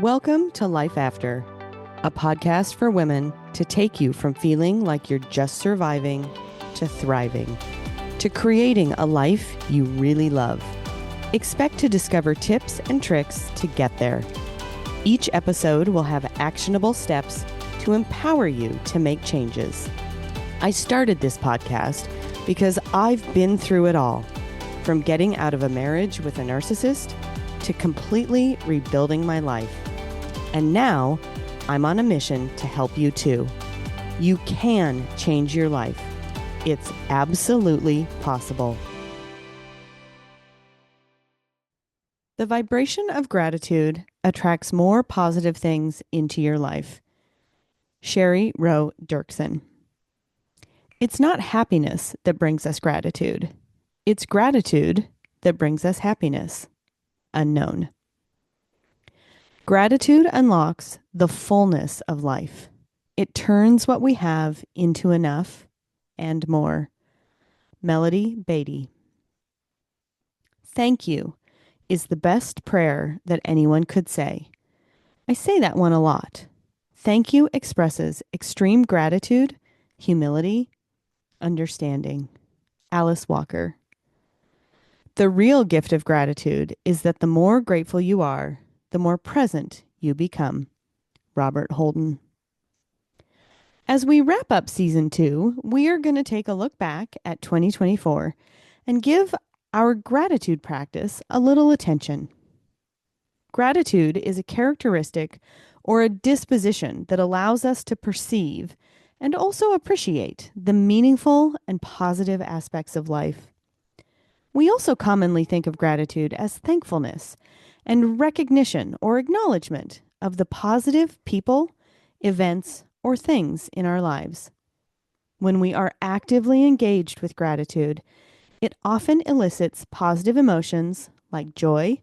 Welcome to Life After, a podcast for women to take you from feeling like you're just surviving to thriving, to creating a life you really love. Expect to discover tips and tricks to get there. Each episode will have actionable steps to empower you to make changes. I started this podcast because I've been through it all, from getting out of a marriage with a narcissist to completely rebuilding my life. And now I'm on a mission to help you too. You can change your life. It's absolutely possible. The vibration of gratitude attracts more positive things into your life. Cherie Roe Dirksen. It's not happiness that brings us gratitude. It's gratitude that brings us happiness. Unknown. Gratitude unlocks the fullness of life. It turns what we have into enough and more. Melodie Beattie. Thank you is the best prayer that anyone could say. I say that one a lot. Thank you expresses extreme gratitude, humility, understanding. Alice Walker. The real gift of gratitude is that the more grateful you are, the more present you become. Robert Holden. As we wrap up season 2, we are going to take a look back at 2024 and give our gratitude practice a little attention. Gratitude is a characteristic or a disposition that allows us to perceive and also appreciate the meaningful and positive aspects of life. We also commonly think of gratitude as thankfulness and recognition or acknowledgement of the positive people, events, or things in our lives. When we are actively engaged with gratitude, it often elicits positive emotions like joy,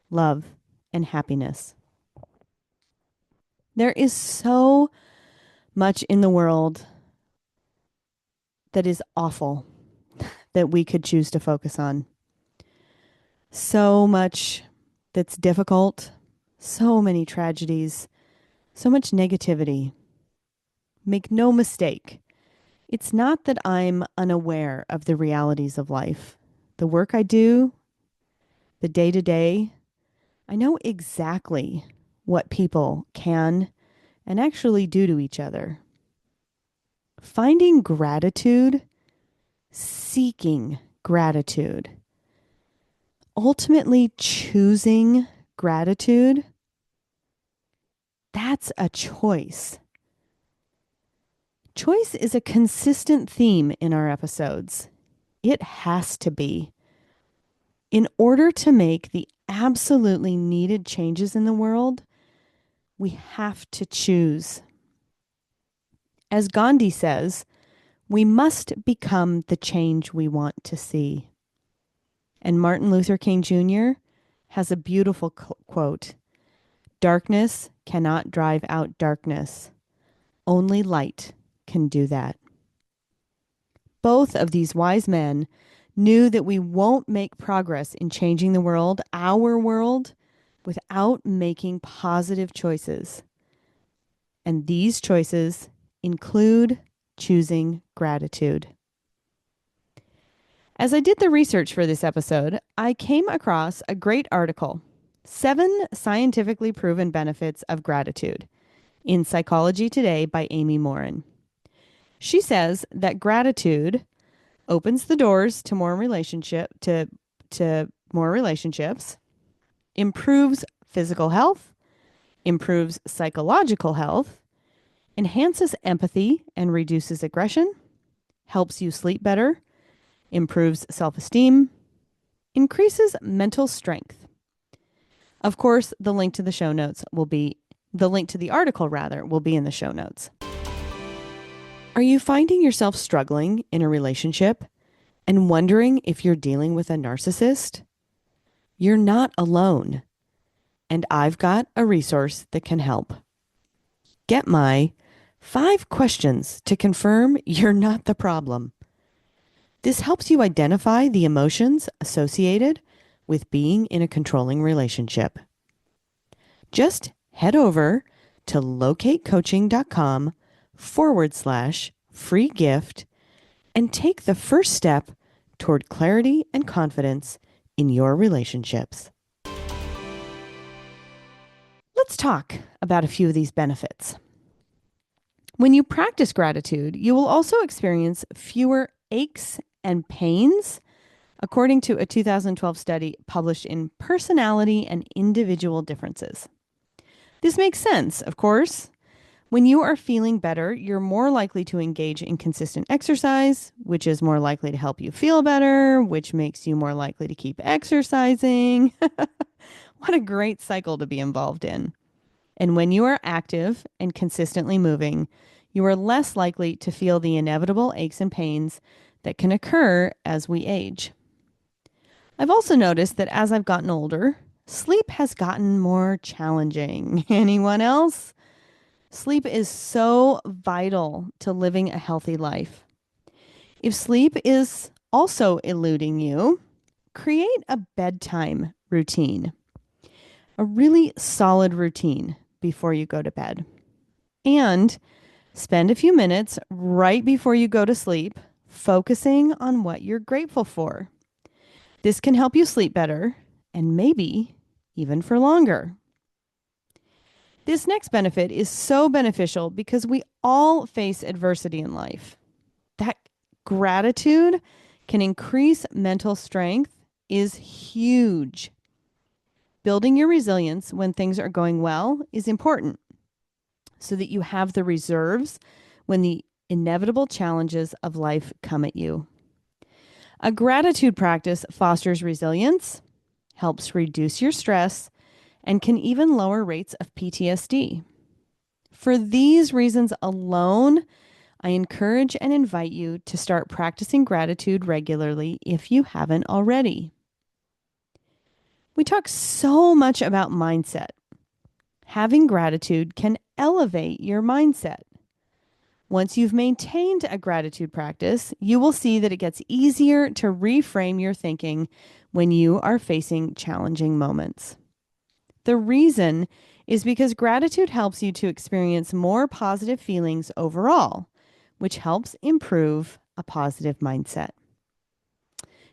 love, and happiness. There is so much in the world that is awful that we could choose to focus on. So much that's difficult, so many tragedies, so much negativity. Make no mistake, it's not that I'm unaware of the realities of life. The work I do, the day-to-day, I know exactly what people can and actually do to each other. Finding gratitude, seeking gratitude, ultimately choosing gratitude, that's a choice. Choice is a consistent theme in our episodes. It has to be. In order to make the absolutely needed changes in the world, we have to choose. As Gandhi says, we must become the change we want to see. And Martin Luther King Jr. has a beautiful quote, "Darkness cannot drive out darkness. Only light can do that." Both of these wise men knew that we won't make progress in changing the world, our world, without making positive choices. And these choices include choosing gratitude. As I did the research for this episode, I came across a great article, 7 Scientifically Proven Benefits of Gratitude, in Psychology Today by Amy Morin. She says that gratitude opens the doors to more more relationships, improves physical health, improves psychological health, enhances empathy and reduces aggression, helps you sleep better, improves self-esteem, increases mental strength. Of course, the link to the article will be in the show notes. Are you finding yourself struggling in a relationship and wondering if you're dealing with a narcissist? You're not alone, and I've got a resource that can help. Get my 5 questions to confirm you're not the problem. This helps you identify the emotions associated with being in a controlling relationship. Just head over to locatecoaching.com/free gift and take the first step toward clarity and confidence in your relationships. Let's talk about a few of these benefits. When you practice gratitude, you will also experience fewer aches and pains, according to a 2012 study published in Personality and Individual Differences. This makes sense, of course. When you are feeling better, you're more likely to engage in consistent exercise, which is more likely to help you feel better, which makes you more likely to keep exercising. What a great cycle to be involved in. And when you are active and consistently moving, you are less likely to feel the inevitable aches and pains that can occur as we age. I've also noticed that as I've gotten older, sleep has gotten more challenging. Anyone else? Sleep is so vital to living a healthy life. If sleep is also eluding you, create a bedtime routine, a really solid routine before you go to bed. And spend a few minutes right before you go to sleep focusing on what you're grateful for. This can help you sleep better and maybe even for longer. This next benefit is so beneficial because we all face adversity in life. That gratitude can increase mental strength is huge. Building your resilience when things are going well is important so that you have the reserves when the inevitable challenges of life come at you. A gratitude practice fosters resilience, helps reduce your stress, and can even lower rates of PTSD. For these reasons alone, I encourage and invite you to start practicing gratitude regularly if you haven't already. We talk so much about mindset. Having gratitude can elevate your mindset. Once you've maintained a gratitude practice, you will see that it gets easier to reframe your thinking when you are facing challenging moments. The reason is because gratitude helps you to experience more positive feelings overall, which helps improve a positive mindset.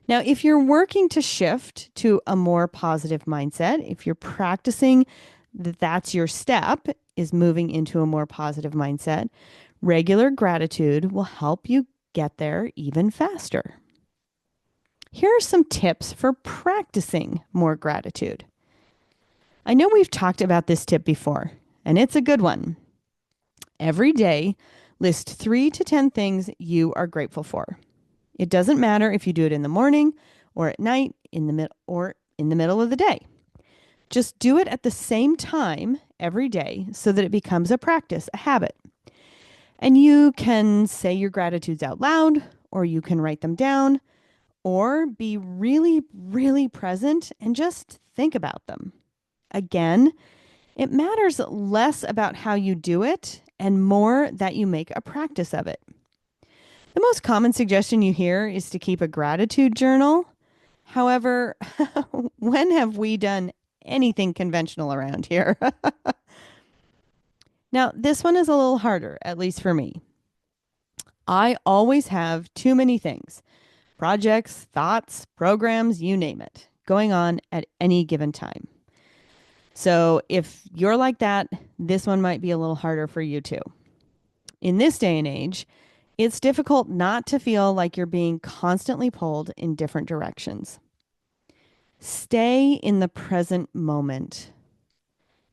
Now, if you're working to shift to a more positive mindset, if you're practicing that's your step, is moving into a more positive mindset, regular gratitude will help you get there even faster. Here are some tips for practicing more gratitude. I know we've talked about this tip before, and it's a good one. Every day, list 3 to 10 things you are grateful for. It doesn't matter if you do it in the morning or at night, in the middle of the day. Just do it at the same time every day so that it becomes a practice, a habit. And you can say your gratitudes out loud, or you can write them down, or be really, really present and just think about them. Again, it matters less about how you do it and more that you make a practice of it. The most common suggestion you hear is to keep a gratitude journal. However, when have we done anything conventional around here? Now, this one is a little harder, at least for me. I always have too many things, projects, thoughts, programs, you name it, going on at any given time. So if you're like that, this one might be a little harder for you too. In this day and age, it's difficult not to feel like you're being constantly pulled in different directions. Stay in the present moment.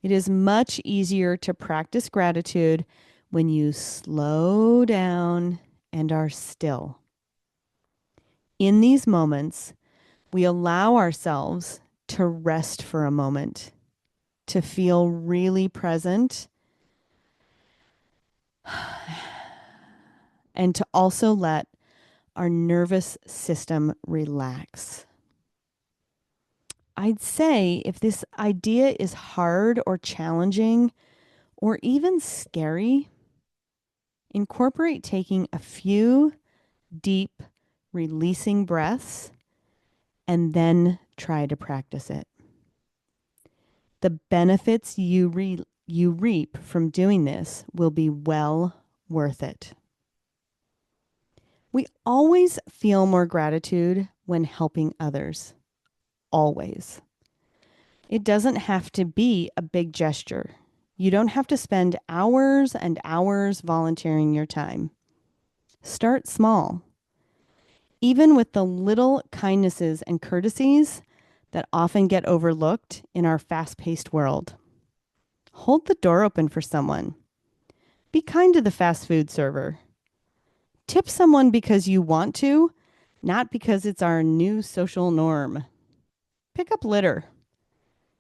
It is much easier to practice gratitude when you slow down and are still. In these moments, we allow ourselves to rest for a moment, to feel really present, and to also let our nervous system relax. I'd say if this idea is hard or challenging or even scary, incorporate taking a few deep, releasing breaths and then try to practice it. The benefits you you reap from doing this will be well worth it. We always feel more gratitude when helping others. Always. It doesn't have to be a big gesture. You don't have to spend hours and hours volunteering your time. Start small. Even with the little kindnesses and courtesies that often get overlooked in our fast-paced world. Hold the door open for someone. Be kind to the fast food server. Tip someone because you want to, not because it's our new social norm. Pick up litter.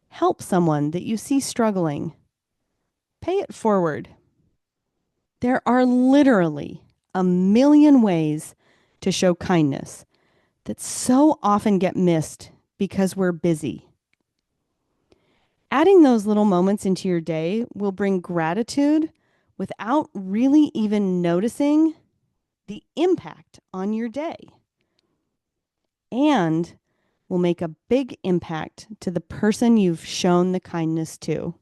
Help someone that you see struggling. Pay it forward. There are literally a million ways to show kindness that so often get missed because we're busy. Adding those little moments into your day will bring gratitude without really even noticing the impact on your day, and will make a big impact to the person you've shown the kindness to.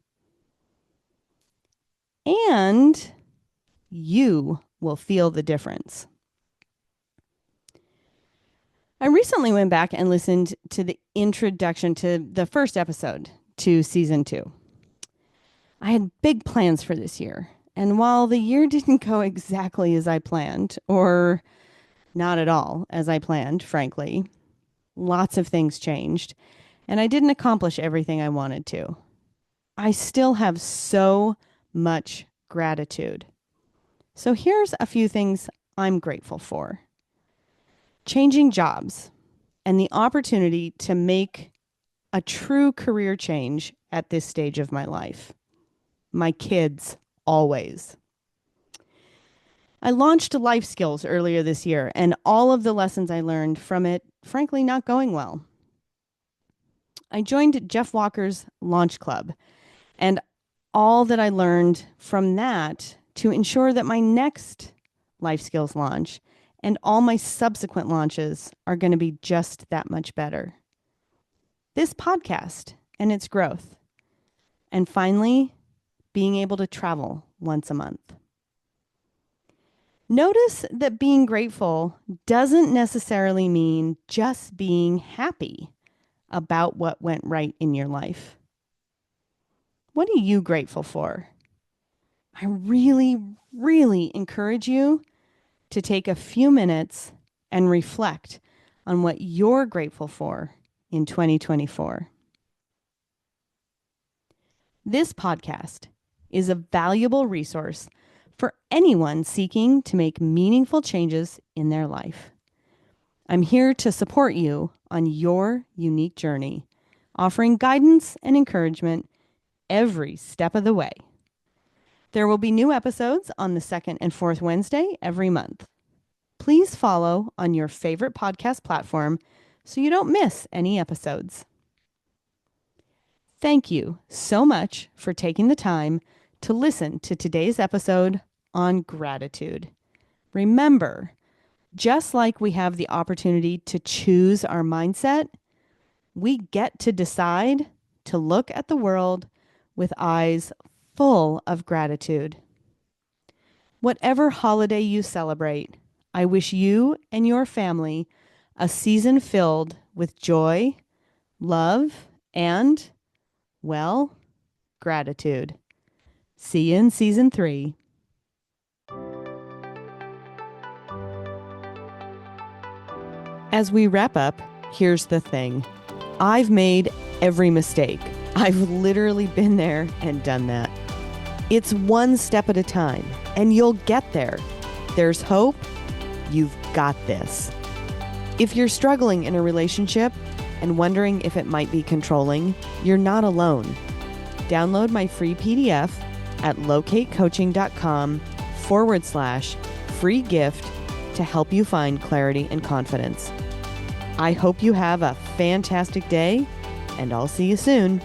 And you will feel the difference. I recently went back and listened to the introduction to the first episode to season 2. I had big plans for this year, and while the year didn't go exactly as I planned, or not at all as I planned, frankly, lots of things changed, and I didn't accomplish everything I wanted to. I still have so much gratitude. So here's a few things I'm grateful for. Changing jobs and the opportunity to make a true career change at this stage of my life. My kids, always. I launched Life Skills earlier this year, and all of the lessons I learned from it, frankly, not going well. I joined Jeff Walker's Launch Club, and all that I learned from that to ensure that my next Life Skills launch and all my subsequent launches are going to be just that much better. This podcast and its growth. And finally, being able to travel once a month. Notice that being grateful doesn't necessarily mean just being happy about what went right in your life. What are you grateful for? I really, really encourage you to take a few minutes and reflect on what you're grateful for in 2024. This podcast is a valuable resource for anyone seeking to make meaningful changes in their life. I'm here to support you on your unique journey, offering guidance and encouragement every step of the way. There will be new episodes on the second and fourth Wednesday every month. Please follow on your favorite podcast platform so you don't miss any episodes. Thank you so much for taking the time to listen to today's episode on gratitude. Remember, just like we have the opportunity to choose our mindset, we get to decide to look at the world with eyes full of gratitude. Whatever holiday you celebrate, I wish you and your family a season filled with joy, love, and, well, gratitude. See you in season 3. As we wrap up, here's the thing. I've made every mistake. I've literally been there and done that. It's one step at a time, and you'll get there. There's hope. You've got this. If you're struggling in a relationship and wondering if it might be controlling, you're not alone. Download my free PDF at locatecoaching.com/free gift to help you find clarity and confidence. I hope you have a fantastic day, and I'll see you soon.